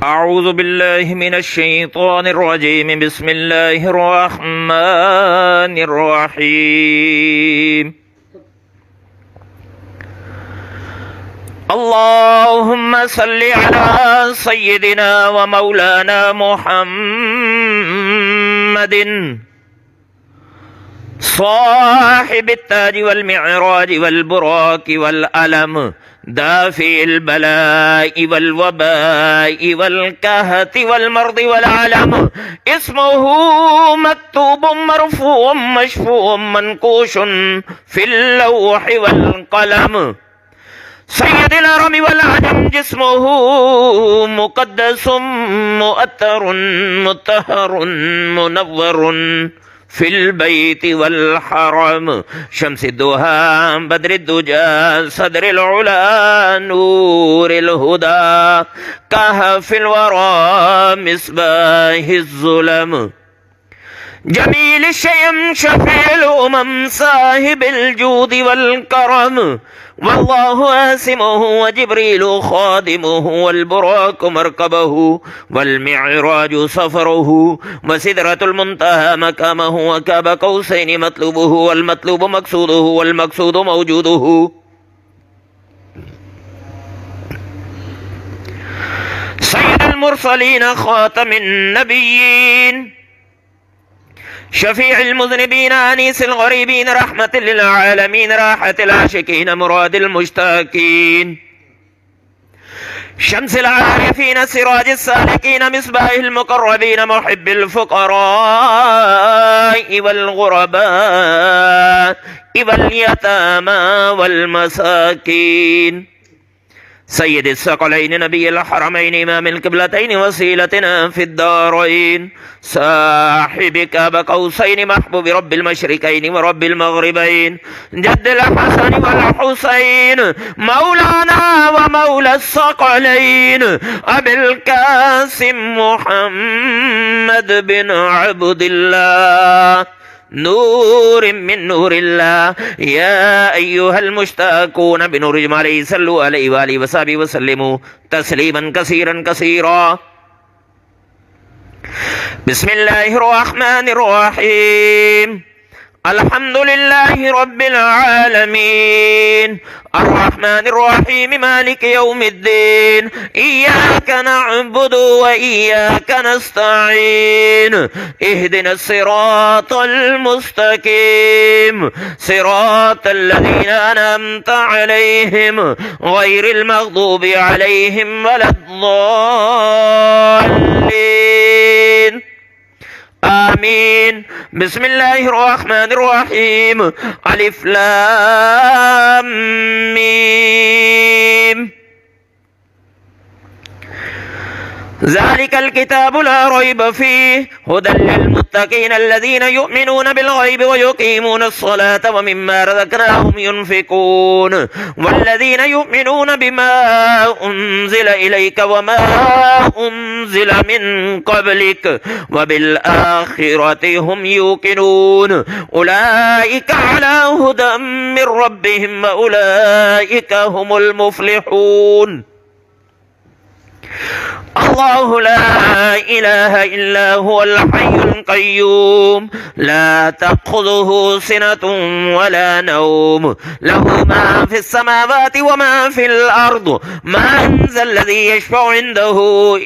أعوذ بالله من الشيطان الرجيم. بسم الله الرحمن الرحيم. اللهم صل على سيدنا ومولانا محمد صاحب التاج والمعراج والبراق والألم، دافع البلاء والوباء والكهت والمرض والعلم، اسمه مكتوب مرفوع مشفوع منقوش في اللوح والقلم، سيد العرب والعجم، جسمه مقدس مؤثر مطهر منور في البيت والحرم، شمس الدهى بدر الدجى صدر العلا نور الهدى، كهف الورى مصباح الظلم، جميل الشيم شفيع الأمم صاحب الجود والكرم، والله آسمه وجبريل خادمه، والبراق مركبه، والمعراج سفره، وسدرة المنتهى مكامه، وكاب قوسين مطلوبه، والمطلوب مقصوده، والمقصود موجوده، سيد المرسلين خاتم النبيين، شفيع المذنبين أنيس الغريبين، رحمة للعالمين، راحة العاشقين، مراد المشتاقين، شمس العارفين، سراج السالكين، مصباح المقربين، محب الفقراء والغرباء واليتامى والمساكين، سيد الثقلين، نبي الحرمين، إمام القبلتين، وسيلتنا في الدارين، صاحب كاب قوسين، محبوب رب المشرقين ورب المغربين، جد الحسن والحسين، مولانا ومولى الثقلين، أبي القاسم محمد بن عبد الله، نور من نور الله، يا أيها المشتاقون بنور جماله صلوا عليه وآله وصحبه وسلموا تسليما كثيرا كثيرا. بسم الله الرحمن الرحيم. الحمد لله رب العالمين، الرحمن الرحيم، مالك يوم الدين، إياك نعبد وإياك نستعين، اهدنا الصراط المستقيم، صراط الذين أنعمت عليهم غير المغضوب عليهم ولا الضالين، آمين. بسم الله الرحمن الرحيم. ألف لام ميم. ذلك الكتاب لا ريب فيه هدى للمتقين الذين يؤمنون بالغيب ويقيمون الصلاة ومما رزقناهم ينفقون، والذين يؤمنون بما أنزل إليك وما أنزل من قبلك وبالآخرة هم يوقنون، أولئك على هدى من ربهم وأولئك هم المفلحون. الله لا إله إلا هو الحي القيوم، لا تأخذه سنة ولا نوم، له ما في السماوات وما في الأرض، من ذا الذي يشفع عنده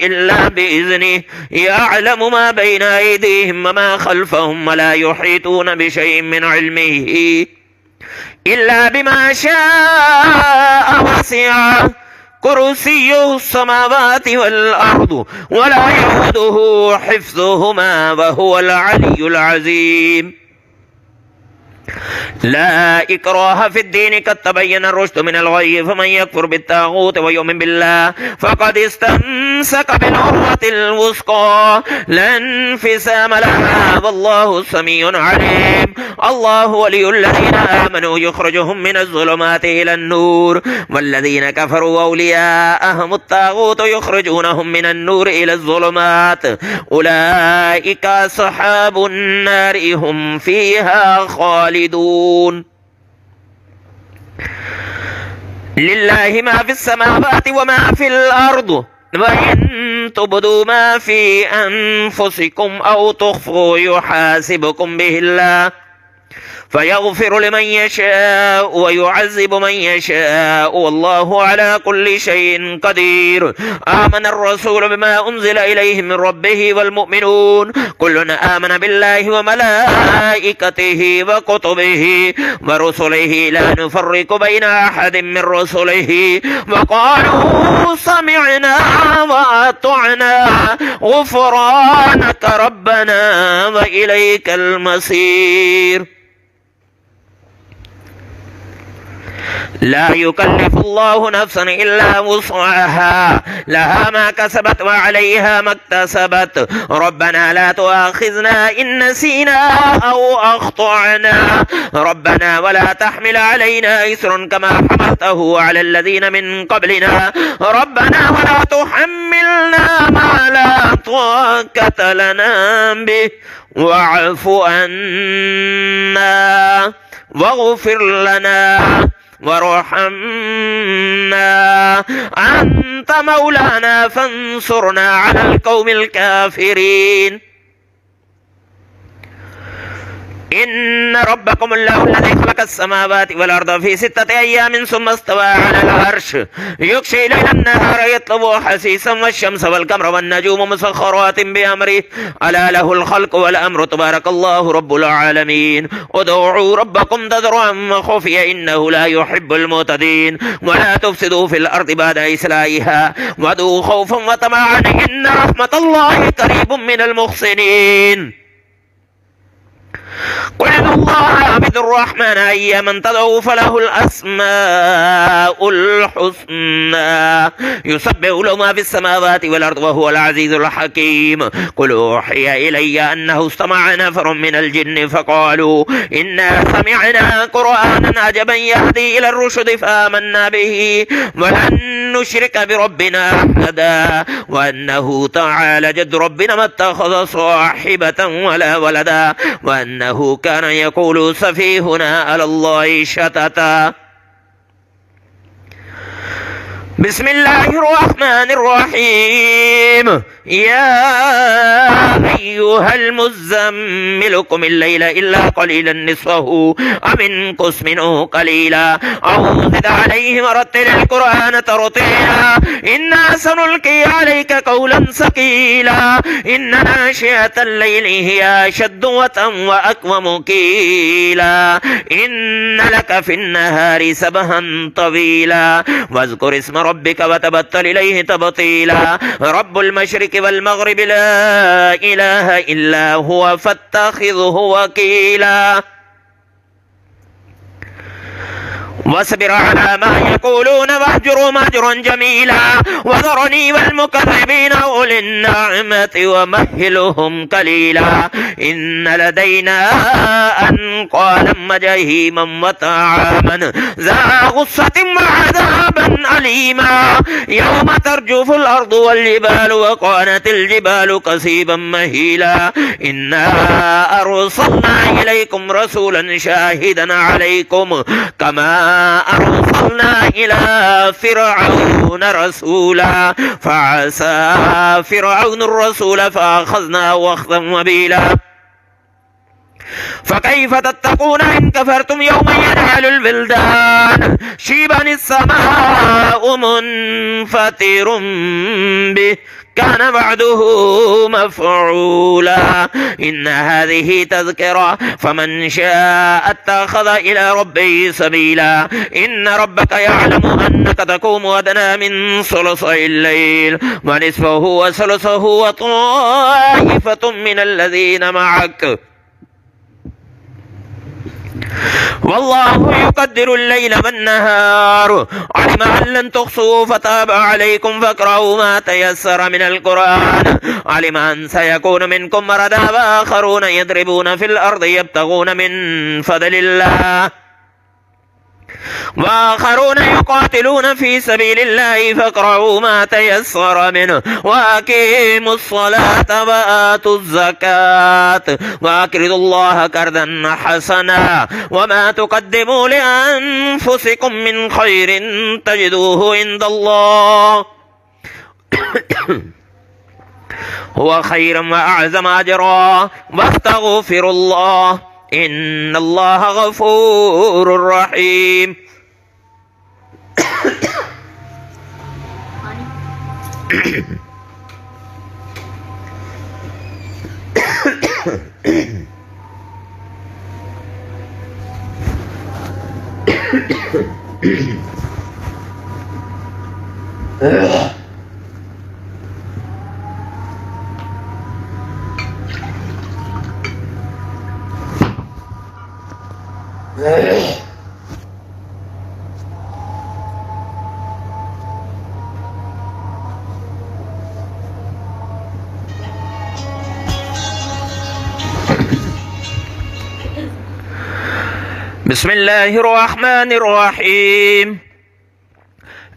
إلا بإذنه، يعلم ما بين أيديهم وما خلفهم، ولا يحيطون بشيء من علمه إلا بما شاء، وسع كرسيه السماوات والأرض ولا يؤوده حفظهما وهو العلي العظيم. لا إكراه في الدين، قد تبين الرشد من الغي، فمن يكفر بالطاغوت ويؤمن بالله فقد استمسك استمسك بالعروة الوثقى لا انفصام لها والله سميع عليم. الله ولي الذين آمنوا يخرجهم من الظلمات إلى النور والذين كفروا أولياءهم الطاغوت يخرجونهم من النور إلى الظلمات أولئك أصحاب النار هم فيها خالدون. لله ما في السماوات وما في الأرض وإن تبدوا ما في أنفسكم أو تخفوا يحاسبكم به الله فيغفر لمن يشاء ويعذب من يشاء والله على كل شيء قدير. آمن الرسول بما أنزل إليه من ربه والمؤمنون كل آمن بالله وملائكته وكتبه ورسله لا نفرق بين أحد من رسله وقالوا سمعنا وأطعنا غفرانك ربنا وإليك المصير. لا يكلف الله نفسا إلا وسعها لها ما كسبت وعليها ما اكتسبت ربنا لا تؤاخذنا إن نسينا أو أخطأنا ربنا ولا تحمل علينا إصرا كما حملته على الذين من قبلنا ربنا ولا تحملنا ما لا طاقة لنا به واعف عنا واغفر لنا وارحمنا أنت مولانا فانصرنا على القوم الكافرين. إن ربكم الله الذي خلق السماوات والأرض في 6 أيام ثم استوى على العرش يغشي الليل النهار يطلبه حسيسا والشمس والقمر والنجوم مسخرات بأمره ألا له الخلق والأمر تبارك الله رب العالمين. ادعوا ربكم تضرعا وخفيا إنه لا يحب المعتدين ولا تفسدوا في الأرض بعد إصلاحها وادعوا خوفا وطمعا إن رحمة الله قريب من المحسنين. قل الله عبد الرحمن أيمن تدعوا فله الأسماء الحسنى يسبح له ما في السماوات والأرض وهو العزيز الحكيم. قل أوحي إلي أنه استمع نفر من الجن فقالوا إنا سمعنا قرآنا عجبا يهدي إلى الرشد فآمنا به ولن نشرك بربنا أحدا وأنه تعالى جد ربنا ما اتخذ صاحبة ولا ولدا وأنه كان يقول سفيهنا على الله شططا. بسم الله الرحمن الرحيم. يا أيها المزمل قم الليل إلا قليلا نصفه أو انقص منه قليلا أو زد عليه ورتل القرآن ترتيلا إنا سنلقي عليك قولا ثقيلا إن ناشئة الليل هي أشد وطئا وأقوم قيلا إن لك في النهار سبحا طويلا واذكر اسم ربك وتبتل إليه تبطيلا رب المشرق والمغرب لا إله إلا هو فاتخذه وكيلا واصبر على ما يقولون واهجرهم هجرا جميلا وذرني والمكذبين أولي النعمة ومهلهم قليلا إن لدينا أنقالا وجحيما وطعاما ذا غصة وعذابا أليما يوم ترجف الأرض والجبال وكانت الجبال كثيبا مهيلا إنا أرسلنا إليكم رسولا شاهدا عليكم كما أرسلنا إلى فرعون رسولا فعسى فرعون الرسول فأخذناه أخذا وبيلا فكيف تتقون إن كفرتم يوما يجعل البلدان شيبا السماء منفطر به كان وعده مفعولا إن هذه تذكرة فمن شاء اتخذ إلى ربه سبيلا إن ربك يعلم أنك تقوم أدنى من ثلثي الليل ونصفه وثلثه وطائفة من الذين معك والله يقدر الليل والنهار علم أن لن تحصوا فتاب عليكم فاقرؤوا ما تيسر من القرآن علم أن سيكون منكم مرضى وآخرون يضربون في الأرض يبتغون من فضل الله وآخرون يقاتلون في سبيل الله فاقرؤوا ما تيسر منه وأقيموا الصلاة وآتوا الزكاة وأقرضوا الله قرضا حسنا وما تقدموا لأنفسكم من خير تجدوه عند الله هو خيرا وأعظم أجرا واستغفروا الله إن الله غفور رحيم. بسم الله الرحمن الرحيم.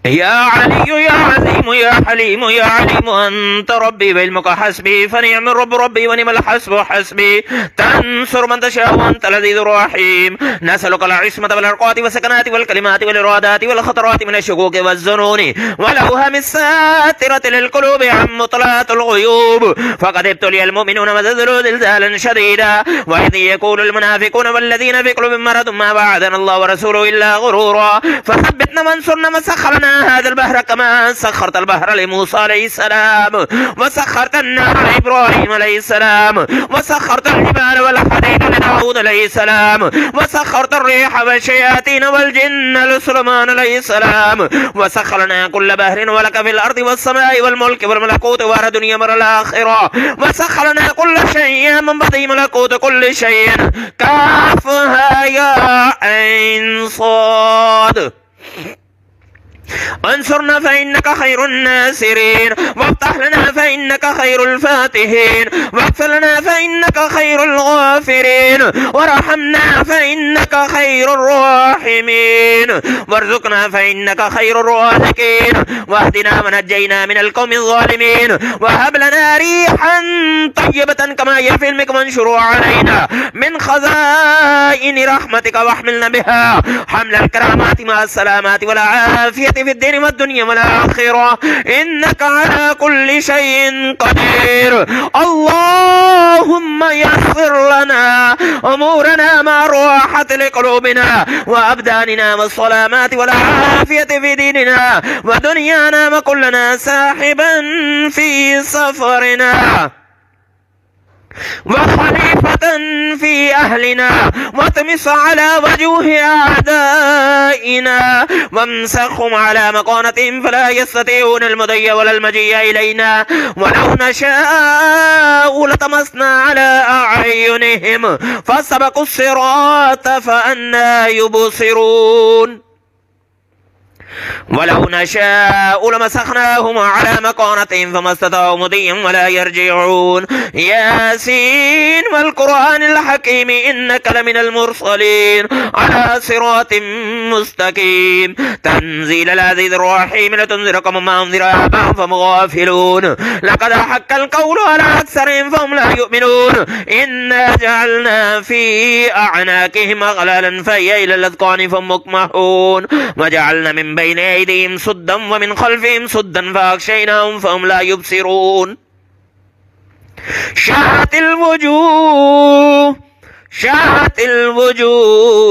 يا علي يا عظيم يا حليم يا عليم أنت ربي وعلمك حسبي فنعم الرب ربي ونعم الحسب حسبي تنصر من تشاء وأنت العزيز الرحيم. نسألك العصمة والأرقات والسكنات والكلمات والإرادات والخطرات من الشكوك والظنون والأوهام الساترة للقلوب عن مطلعات الغيوب فقد ابتلي المؤمنون وزلزلوا زلزالا شديدا وإذ يقول المنافقون والذين في قلوبهم مرض ما وعدنا الله ورسوله إلا غرورا فثبتنا وانصرنا وسخرنا هذا البحر كما سخرت البحر لموسى عليه السلام وسخرت النار لإبراهيم عليه السلام وسخرت الجبال والحديد لداود عليه السلام وسخرت الريح والشياطين والجن لسليمان عليه السلام وسخرنا كل بحر ولك في الأرض والسماء والملك والملكوت وار الدنيا مر الآخرة وسخرنا كل شيء من بدء ملكوت كل شيء كافها يا عين صاد انصرنا فإنك خير الناصرين وافتح لنا فإنك خير الفاتحين واغفر لنا فإنك خير الغافرين وارحمنا فإنك خير الراحمين وارزقنا فإنك خير الرازقين واهدنا ونجينا من القوم الظالمين وهب لنا ريحا طيبة كما هي في علمك وانشر علينا من خزائن رحمتك واحملنا بها حمل الكرامات مع السلامات والعافية في الدين والدنيا والآخرة إنك على كل شيء قدير. اللهم يسر لنا أمورنا مع الراحة لقلوبنا وأبداننا والسلامات والعافية في ديننا ودنيانا وكلنا ساحبا في سفرنا وخليفة في أهلنا واطمس على وجوه أعدائنا وامسخهم على مكانتهم فلا يستطيعون المضي ولا المجيء إلينا ولو نشاء لطمسنا على أعينهم فسبقوا الصراط فأنى يبصرون ولو نشاء لمسخناهم على مكانتهم فما استطاعوا مضيا ولا يرجعون. ياسين والقرآن الحكيم إنك لمن المرسلين على صراط مستقيم تنزيل العزيز الرحيم لتنذر قوما ما أنذر آباءهم فهم غافلون لقد حق القول على أكثرهم فهم لا يؤمنون إنا جعلنا في أعناقهم أغلالا فهي إلى الأذقان فهم مقمحون وجعلنا من بين أيديهم سدا ومن خلفهم سدا فأغشيناهم فهم لا يبصرون. شاهت الوجوه شاهت الوجوه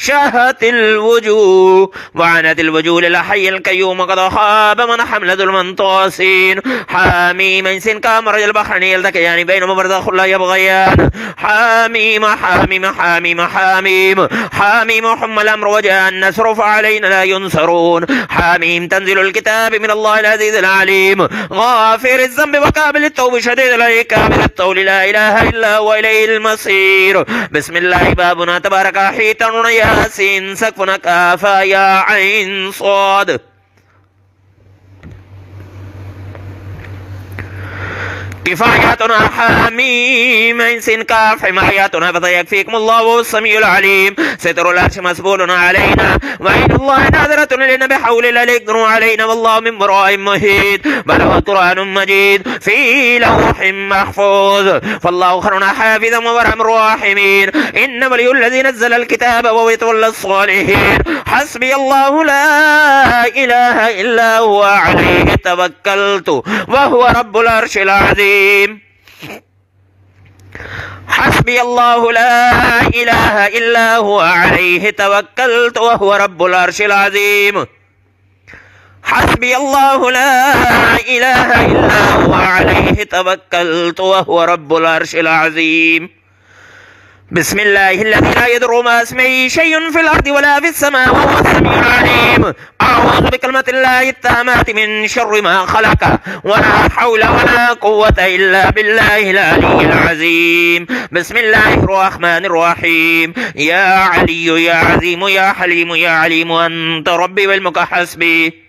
شاهت الوجوه وعنت الوجوه للحي القيوم قد خاب من حمل ظلما طاسين. حميم سن كامرج البحرين يلتقيان بينهما برزخ لا يبغيان. حميم حميم حميم حميم حميم حم الأمر وجاء النصر فعلينا لا ينصرون. حميم تنزل الكتاب من الله العزيز العليم غافر الذنب وقابل التوب شديد العقاب ذي الطول لا إله إلا هو إليه المصير. كثير. بسم الله بابنا تبارك حيتن ياسين سقفنا كافا يا عين صاد. كفاياتنا حميم عين سين كاف حماياتنا فسيكفيكم الله السميع العليم. ستر العرش مسبول علينا وعين الله ناظرة لنا بحول لا يقدر علينا والله من وراء محيط. بل هو قرآن مجيد في لوح محفوظ فالله خير حافظا وارحم الراحمين. إن ولي الذي نزل الكتاب وهو يتولى الصالحين. حسبي الله لا إله إلا هو عليه توكلت وهو رب العرش العظيم. حسبي الله لا إله إلا هو عليه توكلت وهو رب العرش العظيم. حسبي الله لا إله إلا هو عليه توكلت وهو رب العرش العظيم. بسم الله الذي لا يضر مع اسمه شيء في الأرض ولا في السماء وهو السميع العليم. أعوذ بكلمة الله التامات من شر ما خلق ولا حول ولا قوة إلا بالله العلي العظيم. بسم الله الرحمن الرحيم. يا علي يا عظيم يا حليم يا عليم أنت ربي والمك حسبي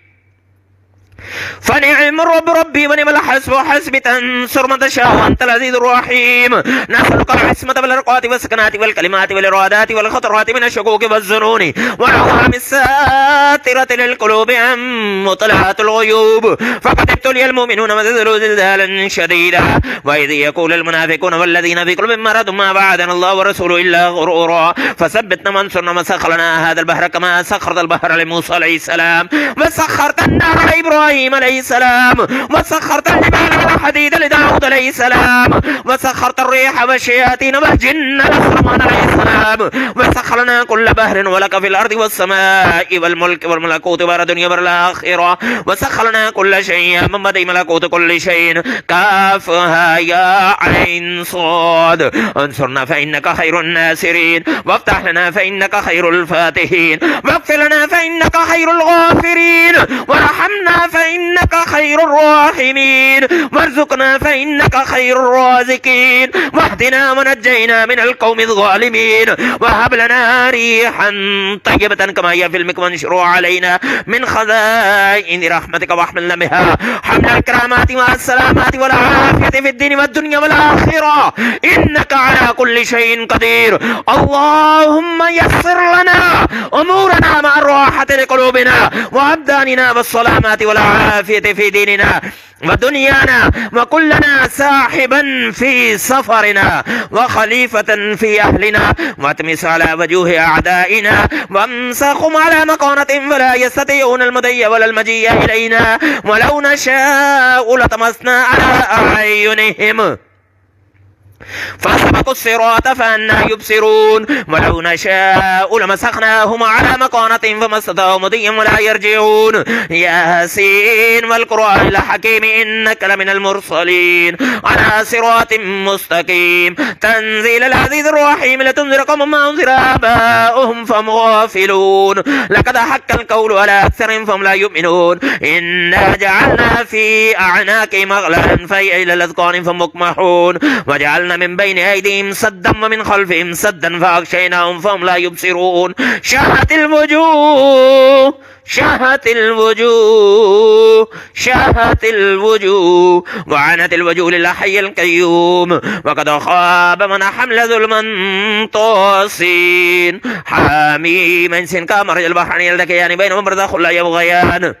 فنعم الرب ربي ونعم الحسب حسبي تنصر من تشاء وانت العزيز الرحيم. نسألك العصمة بالأرقات والسكنات والكلمات والإرادات والخطرات من الشكوك والظنون والأوهام الساترة للقلوب عن مطلعات الغيوب. فقد ابتلي المؤمنون وزلزلوا زلزالا شديدا وإذ يقول المنافقون والذين في قلوبهم مرض ما وعدنا الله ورسوله إلا غرورا. فثبتنا وانصرنا وسخر لنا هذا البحر كما سخرت البحر لموسى عليه السلام وسخرت النار لإبراهيم عليه السلام وسخرت الجبال والحديد لداود عليه السلام وسخرت الريح والشياطين والجن لسليمان عليه السلام وسخرنا كل بحر ولك في الأرض والسماء والملك والملكوت والدنيا والآخرة وسخرنا كل شيء من بدء ملكوت كل شيء كافها يا عين صاد. انصرنا فإنك خير الناصرين وافتح لنا فإنك خير الفاتحين واغفر لنا فإنك خير الغافرين وارحمنا فإنك خير الراحمين وارزقنا فإنك خير الرازقين واهدنا ونجينا من القوم الظالمين وهب لنا ريحا طيبة كما هي في المك وانشروا علينا من خزائن رحمتك واحملنا بها حمل الكرامات والسلامات والعافية في الدين والدنيا والآخرة إنك على كل شيء قدير. اللهم يسر لنا أمورنا مع الراحة لقلوبنا وأبداننا والسلامات والعافية في ديننا ودنيانا وكلنا صاحبا في سفرنا وخليفة في أهلنا واتمس على وجوه أعدائنا وامسخهم على مكانة فلا يستطيعون المضي ولا المجيء إلينا ولو نشاء لطمسنا على أعينهم فسبقوا الصراط فأنا يبصرون ولو نشاء لمسخناهم على مكانة فما استطاعوا مضيا ولا يرجعون. ياسين والقرآن الحكيم إنك لمن المرسلين على صراط مستقيم تنزيل العزيز الرحيم لتنذر قوما ما أنذر آباؤهم فهم غافلون. لقد حق القول على أكثرهم فهم لا يؤمنون. إنا جعلنا في أعناقهم أغلالا فهي إلى الأذقان فهم مقمحون وجعلنا من بين أيديهم سدا ومن خلفهم سدا فأغشيناهم فهم لا يبصرون. شاهت الوجوه شاهت الوجوه شاهت الوجوه وعنت الوجوه للحي القيوم وقد خاب من حمل ظلما طاسين. حميم سن كامر البحرين يلتقيان بينهم برزخ لا يبغيان.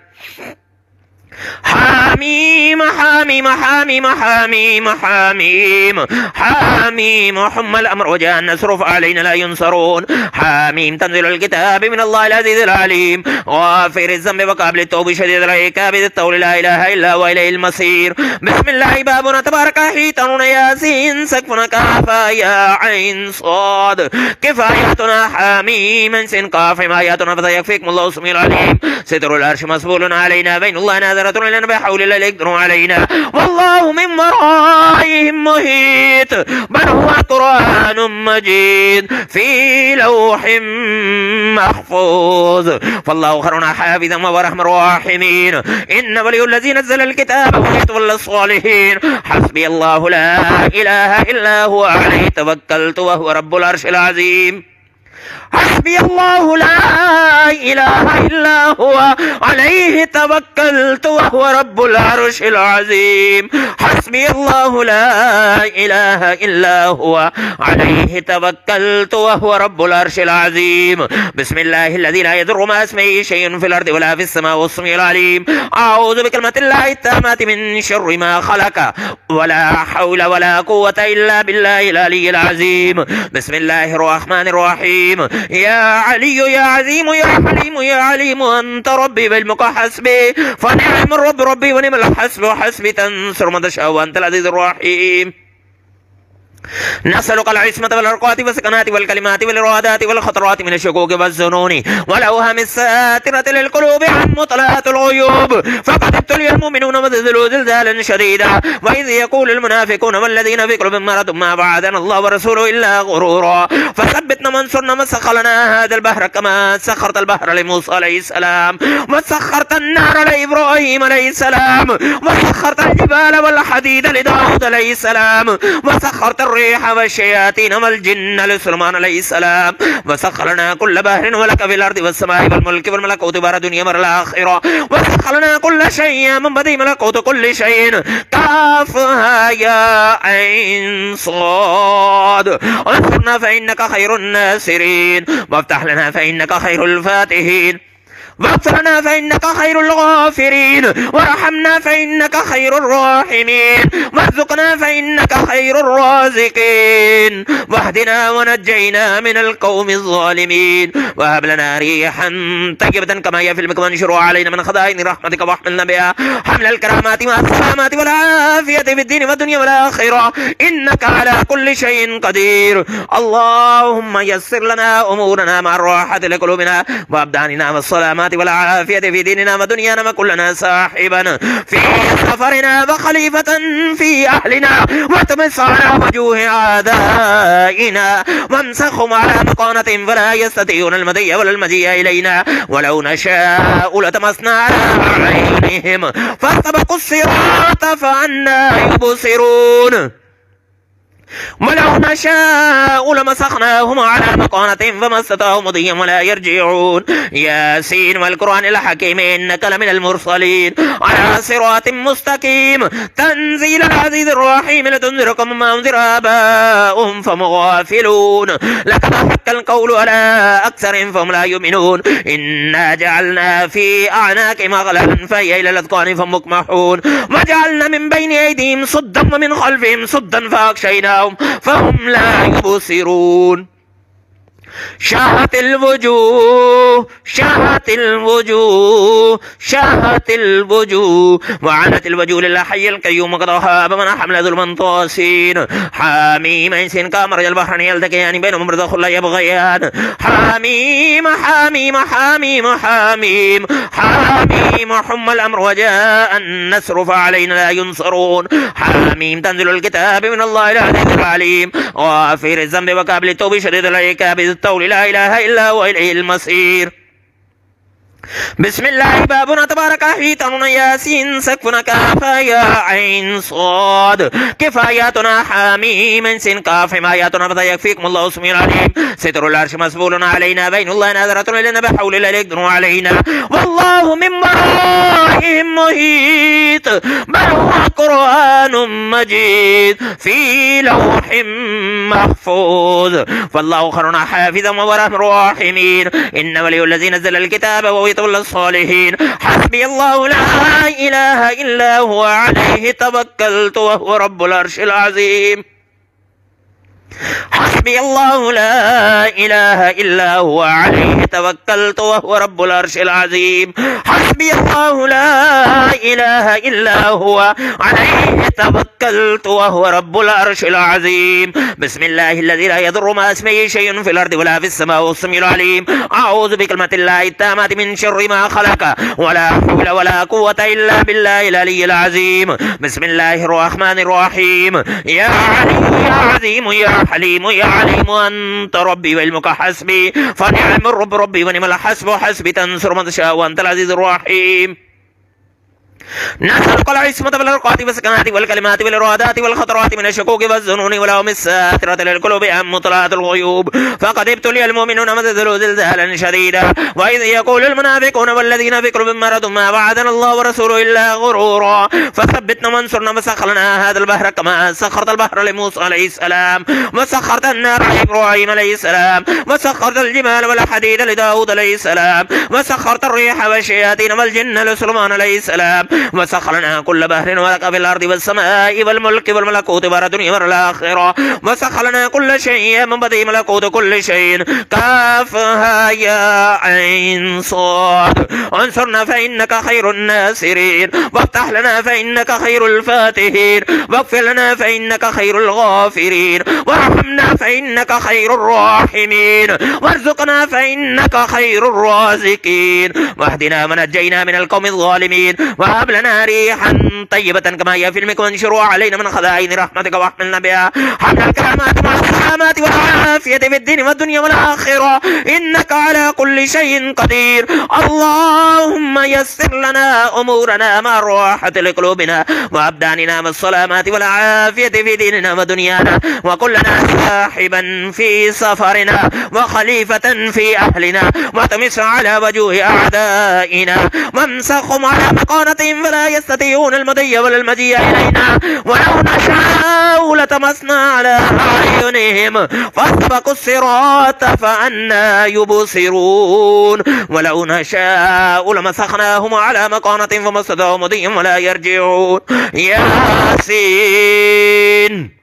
حميم حميم حميم حميم حميم حميم حم الأمر وجاء النصر فعلينا لا ينصرون. حميم تنزل الكتاب من الله العزيز العليم غافر الذنب وقابل التوب شديد العقاب ذي الطول لا إله إلا هو إليه المصير. بسم الله بابنا تبارك حيتن ياسين سقفنا كافا يا عين صاد. كفاياتنا حميم سن كاف حماياتنا فسيكفيكم الله السميع العليم. ستر العرش مسبول علينا بين الله ناظر نظرة إلينا بحول الله لا يقدرون علينا والله من ورائهم محيط بل هو قرآن مجيد في لوح محفوظ فالله خير حافظا وهو أرحم الراحمين إن ولي الذي نزل الكتاب ويتولى الصالحين حسبي الله لا إله إلا هو عليه توكلت وهو رب العرش العظيم حسبي الله لا إله إلا هو عليه توكلت وهو رب العرش العظيم حسبي الله لا إله إلا هو عليه توكلت وهو رب العرش العظيم بسم الله الذي لا يضر مع اسمه شيء في الأرض ولا في السماء والسميع العليم أعوذ بكلمات الله التامات من شر ما خلق ولا حول ولا قوة إلا بالله العلي العظيم بسم الله الرحمن الرحيم يا علي يا عظيم يا حليم يا عليم أنت ربي بعلمك حسبي فنعم الرب ربي ونعم الحسب حسبي تنصر من تشاء وأنت العزيز الرحيم نسألك العصمة والأرقات والسكنات والكلمات والإرادات والخطرات من الشكوك والظنون والأوهام الساترة للقلوب عن مطلعات الغيوب فقد ابتلي المؤمنون وزلزلوا زلزالا شديدا وإذ يقول المنافقون والذين في قلوبهم مرض ما بعثنا الله ورسوله إلا غرورا فثبتنا وانصرنا وسخرنا هذا البحر كما سخرت البحر لموسى عليه السلام وسخرت النار لإبراهيم عليه السلام وسخرت الجبال والحديد لداود عليه السلام وسخرت الريح والشياطين والجن لسليمان عليه السلام وسخرنا كل بحر ولك في الأرض والسماء والملك والملكوت بار الدنيا مر الآخرة وسخرنا كل شيء من بديع ملكوت كل شيء كافها يا عين صاد انصرنا فإنك خير الناصرين وافتح لنا فإنك خير الفاتحين واغفر لنا فإنك خير الغافرين وارحمنا فإنك خير الراحمين وارزقنا فإنك خير الرازقين واهدنا ونجينا من القوم الظالمين وهب لنا ريحا طيبة كما هي في المكان وانشرها علينا من خزائن رحمتك واحملنا بها حمل الكرامات والسلامات والعافية في الدين والدنيا والآخرة إنك على كل شيء قدير اللهم يسر لنا أمورنا مع الراحة لقلوبنا وأبداننا والسلامات والعافية في ديننا ودنيانا وكلنا صاحبا في سفرنا وخليفة في أهلنا وتمس على وجوه أعدائنا وامسخهم على مقانة فلا يستطيعون المضي ولا المجيء إلينا ولو نشاء لتمسنا على عينهم فاستبقوا الصراط فأنا يبصرون ولو نشاء لمسخناهم على مكانة فما استطاعوا مضيا ولا يرجعون ياسين والقرآن الحكيم إنك لمن المرسلين على صراط مستقيم تنزيل العزيز الرحيم لتنذر قوما ما أنذر آباؤهم فهم غافلون لقد حق القول على أكثرهم فهم لا يؤمنون إنا جعلنا في أعناقهم أغلالا فهي إلى الأذقان فهم مقمحون وجعلنا من بين أيديهم صدا ومن خلفهم صدا فأغشيناهم فهم لا يبصرون شاهت الوجوه شاهت الوجوه شاهت الوجوه وعنت الوجوه لله حي القيوم وقد خاب من حمل ظلما طاسين حميم انسان كامر البحرين يلتقيان بينهم برزخ لا يبغيان حميم حميم حميم حميم حميم حم الامر وجاء النصر فعلينا لا ينصرون حميم تنزل الكتاب من الله العزيز العليم غافر الذنب وقابل التوب شديد العقاب الطول لا إله إلا هو إليه المصير بسم الله بابنا تبارك حيطان ياسين سقفنا كافا يا عين صاد كفاياتنا حميم سين كاف حماياتنا فذا يكفيكم الله اسمي العليم ستر العرش مسبول علينا بين الله ناظرة إلينا بحول الله يقدرون علينا والله من ورائهم محيط بل هو قرآن مجيد في لوح محفوظ فالله خير حافظا وهو أرحم الراحمين إن ولي الذي نزل الكتاب وهو يتولى الصالحين حسبي الله لا إله إلا هو عليه توكلت وهو رب العرش العظيم حسبي الله لا إله إلا هو عليه توكلت وهو رب العرش العظيم. حسبي الله لا إله إلا هو عليه توكلت وهو رب العرش العظيم. بسم الله الذي لا يضر مع اسمه شيء في الأرض ولا في السماء والسميع العليم. أعوذ بكلمة الله التامة من شر ما خلق ولا حول ولا قوة إلا بالله العلي العظيم. بسم الله الرحمن الرحيم. يا علي يا عظيم يا حليم يا عليم أنت ربي وعلمك حسبي فنعم الرب ربي ونعم الحسب حسبي تنصر من تشاء وأنت العزيز الرحيم. نسألك العصمة بالأوقات والسكنات والكلمات والإرادات والخطرات من الشكوك والظنون والأوم الساترة للقلوب عن مطلعات الغيوب. فقد ابتلي المؤمنون مثل زلزالا شديدا وإذ يقول المنافقون والذين في قلوبهم مرض ما وعدنا الله ورسوله إلا غرورا. فثبتنا وانصرنا وسخرنا هذا البحر كما سخرت البحر لموسى عليه السلام وسخرت النار لإبراهيم عليه السلام وسخرت الجبال والحديد لداود عليه السلام وسخرت الريح والشياطين والجن لسليمان عليه السلام وسخرنا كل بحر ولك في الأرض والسماء والملك والملكوت والدنيا والآخرة وسخرنا كل شيء من بديع ملكوت كل شيء كافها يا عين صاد. انصرنا فإنك خير الناصرين وافتح لنا فإنك خير الفاتحين واغفر لنا فإنك خير الغافرين وارحمنا فإنك خير الراحمين وارزقنا فإنك خير الرازقين واهدنا من نجينا من القوم الظالمين وهب لنا ريحا طيبة كما هي في المك وانشروا علينا من خزائن رحمتك واحملنا بها حمل الكرامات مع السلامات والعافية في الدين والدنيا والآخرة إنك على كل شيء قدير. اللهم يسر لنا أمورنا مع الراحة لقلوبنا وأبداننا والسلامات والعافية في ديننا ودنيانا وكلنا صاحبا في سفرنا وخليفة في أهلنا وتمس على وجوه أعدائنا وامسخهم على مقانتهم فلا يستطيعون المضي ولا المجيء إلينا ولو نشاء لتمسنا على أعينهم فاستبقوا الصراط فأنا يبصرون ولو نشاء لمسخناهم على مقانتهم فما استطاعوا مضيا ولا يرجعون. ياسين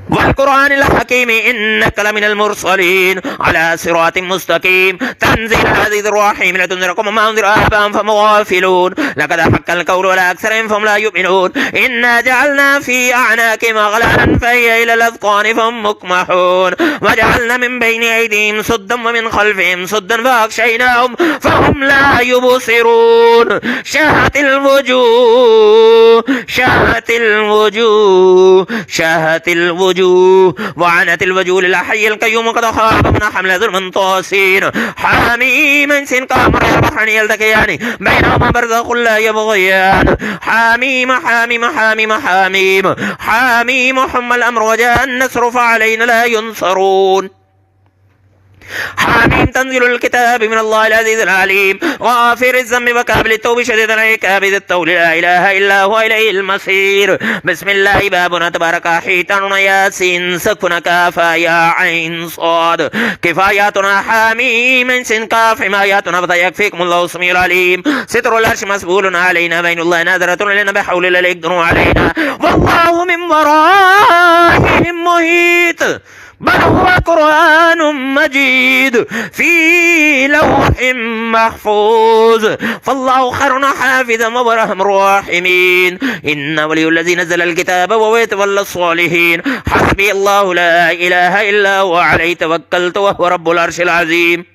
والقرآن الحكيم إنك لمن المرسلين على صراط مستقيم تنزيل العزيز الرحيم لتنذر قوما ما أنذر آباءهم فهم غافلون لقد حق القول على أكثرهم فهم لا يؤمنون إنا جعلنا في أعناقهم أغلالا فهي إلى الأذقان فهم مقمحون وجعلنا من بين أيديهم سدا ومن خلفهم سدا فأغشيناهم فهم لا يبصرون. شهت الوجوه شهت الوجوه شهت الوجوه وعنت الوجوه للحي القيوم قد خاب من حمل ظلم طاسين حميم سن قمر البحرين يلتقيان بينهما برزخ لا يبغيان حميم حميم حميم حميم حميم حم الأمر وجاء النصر فعلينا لا ينصرون. حميم تنزيل الكتاب من الله العزيز العليم غافر الذنب وكابل التوب شديد العقاب ذي الطول لا إله إلا هو إليه المصير. بسم الله بابنا تبارك حيتنا ياسين سكن كافا يا عين صاد كفاياتنا حميم سن كاف حماياتنا فيكفيكم الله السميع العليم. ستر العرش مسبول علينا بين الله نادرة لنا بحول لا يقدر علينا والله من ورائهم محيط بل هو قرآن مجيد في لوح محفوظ فالله خير حافظا وارحم الراحمين. إن ولي الذي نزل الكتاب وهو يتولى الصالحين. حسبي الله لا إله إلا هو عليه توكلت وهو رب العرش العظيم.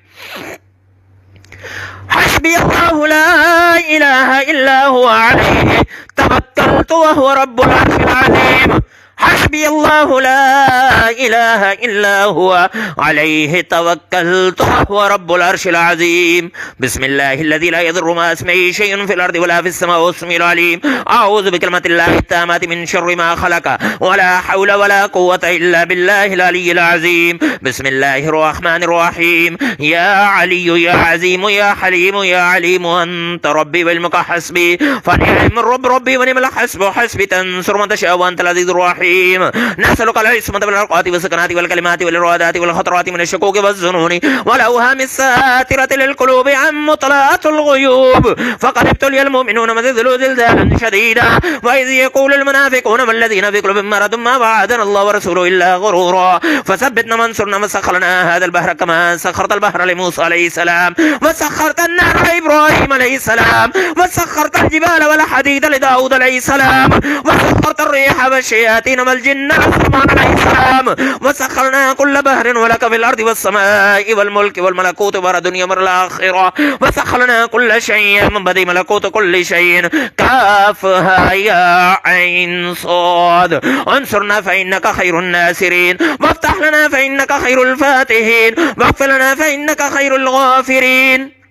حسبي الله لا إله إلا هو عليه توكلت وهو رب العرش العظيم. حسبي الله لا إله إلا هو عليه توكلت وهو رب العرش العظيم. بسم الله الذي لا يضر مع اسمه شيء في الأرض ولا في السماء والسميع العليم. أعوذ بكلمة الله التامة من شر ما خلق ولا حول ولا قوة إلا بالله العلي العظيم. بسم الله الرحمن الرحيم. يا علي يا عظيم يا حليم يا عليم أنت ربي وعلمك حسبي فنعم الرب ربي ونعم الحسب حسبي تنصر من تشاء وأنت العزيز الرحيم. الرحيم نسألك العصمة بالأوقات والسكنات والكلمات والإرادات والخطرات من الشكوك والظنون والأوهام الساترة للقلوب عن مطلعات الغيوب فقد ابتلي المؤمنون وزلزلوا زلزالا شديدا وإذ يقول المنافقون والذين في قلوبهم مرض ما وعدنا الله ورسوله إلا غرورا فثبتنا وانصرنا وسخرنا هذا البحر كما سخرت البحر لموسى عليه السلام وسخرت النار لإبراهيم عليه السلام وسخرت الجبال والحديد لداود عليه السلام وسخرت الريح والشياطين والجن لسليمان عليه السلام وسخرنا كل بحر ولك في الأرض والسماء والملك والملكوت والدنيا والآخرة وسخرنا كل شيء من بدء ملكوت كل شيء كافها يا عين صاد انصرنا فإنك خير الناصرين وافتح لنا فإنك خير الفاتحين واغفر لنا فإنك خير الغافرين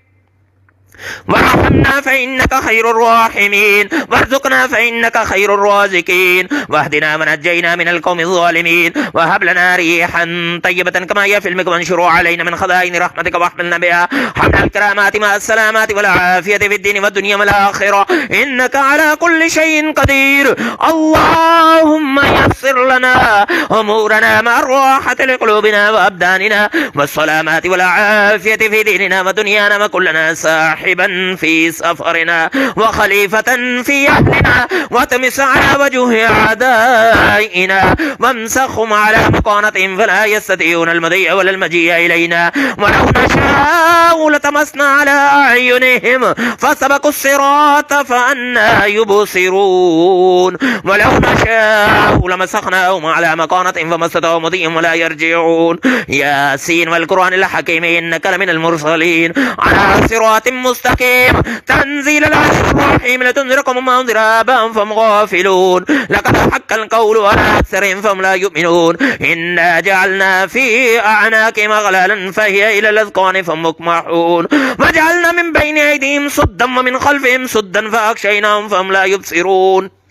وارحمنا فإنك خير الراحمين وارزقنا فإنك خير الرازقين واهدنا ونجينا من القوم الظالمين وهب لنا ريحا طيبة كما هي في المك وانشروا علينا من خزائن رحمتك واحملنا بها حمل الكرامات مع السلامات والعافية في الدين والدنيا والآخرة إنك على كل شيء قدير اللهم يسر لنا أمورنا مع الراحة لقلوبنا وأبداننا والسلامات والعافية في ديننا ودنيانا وكلنا صاحبا في سفرنا وخليفة في أهلنا وتمس على وجوه أعدائنا وامسخهم على مكانتهم فلا يستطيعون المضي ولا المجيء إلينا ولو نشاء لتمسنا على أعينهم فسبقوا الصراط فأنا يبصرون ولو نشاء لمسخناهم على مكانتهم فما استطاعوا مضيا ولا يرجعون ياسين والقرآن الحكيم إنك لمن المرسلين على صراط مستقيم تنزيل العزيز الرحيم لتنذر قوما ما انذر آباءهم فهم غافلون لقد حق القول على أكثرهم فهم لا يؤمنون إنا جعلنا في أعناقهم أغلالا فهي إلى الأذقان فهم مقمحون وجعلنا من بين أيديهم سدا ومن خلفهم سدا فأغشيناهم فهم لا يبصرون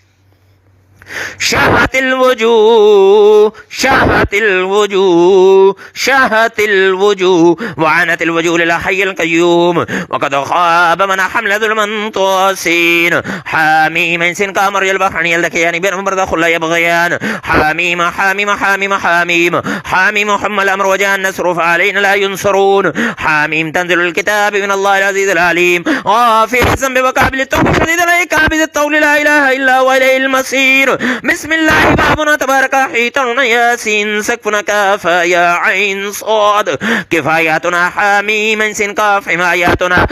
شهت الوجوه شهت الوجوه شهت الوجوه وعنت الوجوه للحي القيوم وقد خاب من حمل ظلما طاسين حاميم سن كامر البحر يلتقيان بينهم برزخ لا يبغيان حاميم حاميم حاميم حاميم حاميم حم الأمر وجاء النصر فعلينا لا ينصرون حاميم تنزل الكتاب من الله العزيز العليم غافر الذنب وقابل التوب شديد العقاب ذي الطول لا إله إلا هو إليه المصير بسم الله بابنا تبارك حيطاننا ياسين سقفنا كافا يا عين صاد كفاياتنا حميم سين كاف حماياتنا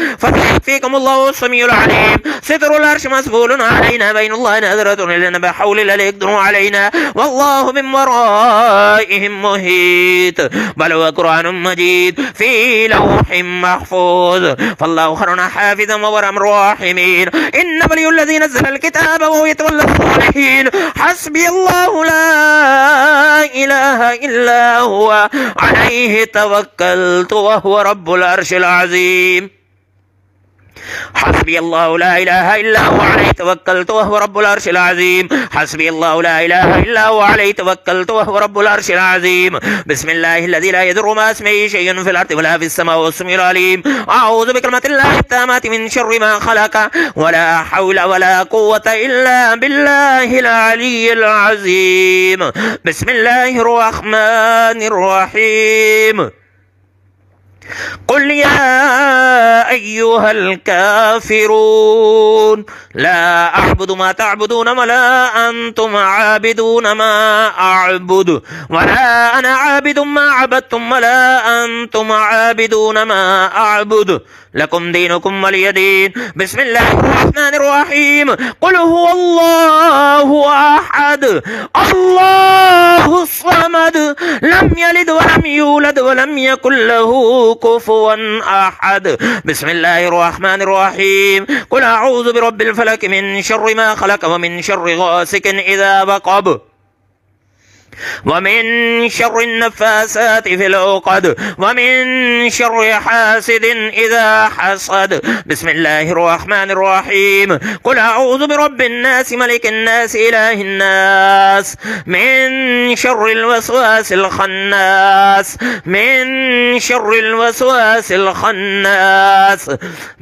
فيكم الله السميع العليم ستر العرش مسبول علينا بين الله نذرة لنا بحول لا يقدر علينا والله من ورائهم محيط بل هو قرآن مجيد في لوح محفوظ فالله خير حافظا وارحم الراحمين إن ولي الذي نزل الكتاب وهو يتولى الصالحين حسبي الله لا إله إلا هو عليه توكلت وهو رب العرش العظيم حسبي الله لا إله إلا هو عليه توكلت وهو رب العرش العظيم حسبي الله لا إله إلا هو عليه توكلت وهو رب العرش العظيم بسم الله الذي لا يضر مع اسمه شيء في الأرض ولا في السماء والسميع العليم أعوذ بكلمة الله التامات من شر ما خلق ولا حول ولا قوة إلا بالله العلي العظيم بسم الله الرحمن الرحيم قل يا أيها الكافرون لا أعبد ما تعبدون ولا أنتم عابدون ما أعبد ولا أنا عابد ما عبدتم ولا أنتم عابدون ما أعبد لكم دينكم ولي دين بسم الله الرحمن الرحيم قل هو الله أحد الله الصمد لم يلد ولم يولد ولم يكن له كفوا أحد بسم الله الرحمن الرحيم قل أعوذ برب الفلك من شر ما خلق ومن شر غاسق إذا وقب वमिन शर्रिन नफ़्फ़ासाति फिल उक़द वमिन शर्रि हासिदिन इज़ा हसद। बिस्मिल्लाहिर रहमानिर रहीम। कुल अऊज़ु बिरब्बिन नास मलिकिन नास इलाहिन नास मिन शर्रिल वसवासिल खन्नास मिन शर्रिल वसवासिल खन्नास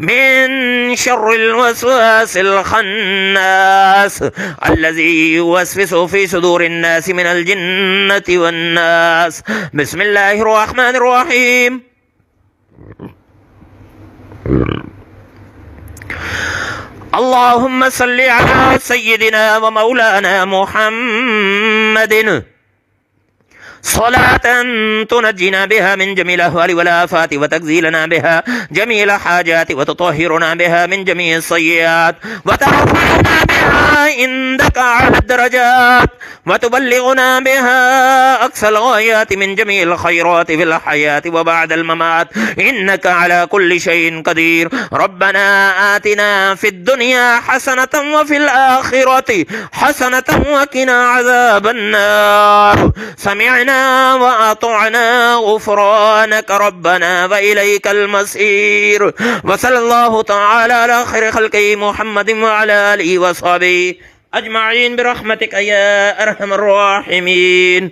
मिन शर्रिल वसवासिल खन्नास अल्लज़ी युवस्विसु फ़ी सुदूरिन नास मिनल जिन्नति वन्नास। बिस्मिल्लाहिर रहमानिर रहीम। अल्लाहुम्मा सल्लि अला सय्यिदिना व मौलाना मुहम्मदिन सलातन तुनज्जिना बिहा मिन जमील अहवालि वल आफाति व तगज़ीलना बिहा जमील हाजाति व तुतहिरुना बिहा मिन जमीइ सय्यिआत व तरफ़अना बिहा इंदका अला दरजात व तुबल्लिगुना बिहा अक़सल ग़ायाति मिन जमील ख़ैराति फिल हयाति व बअदल ममात इन्नका अला कुल्लि शैइन क़दीर। रब्बना आतिना फ़िद दुनिया हसनतन व फिल आखिरति हसनतन व क़िना अज़ाबन नार। समिअना व अतअना गुफ़रानक रब्बना व इलैकल मसीर। व सल्लल्लाहु तआला अला खैरि ख़ल्क़ि मुहम्मदिन व अला आलिहि व सहबिहि अजमईन बिरहमतिक या अरहमर राहिमीन।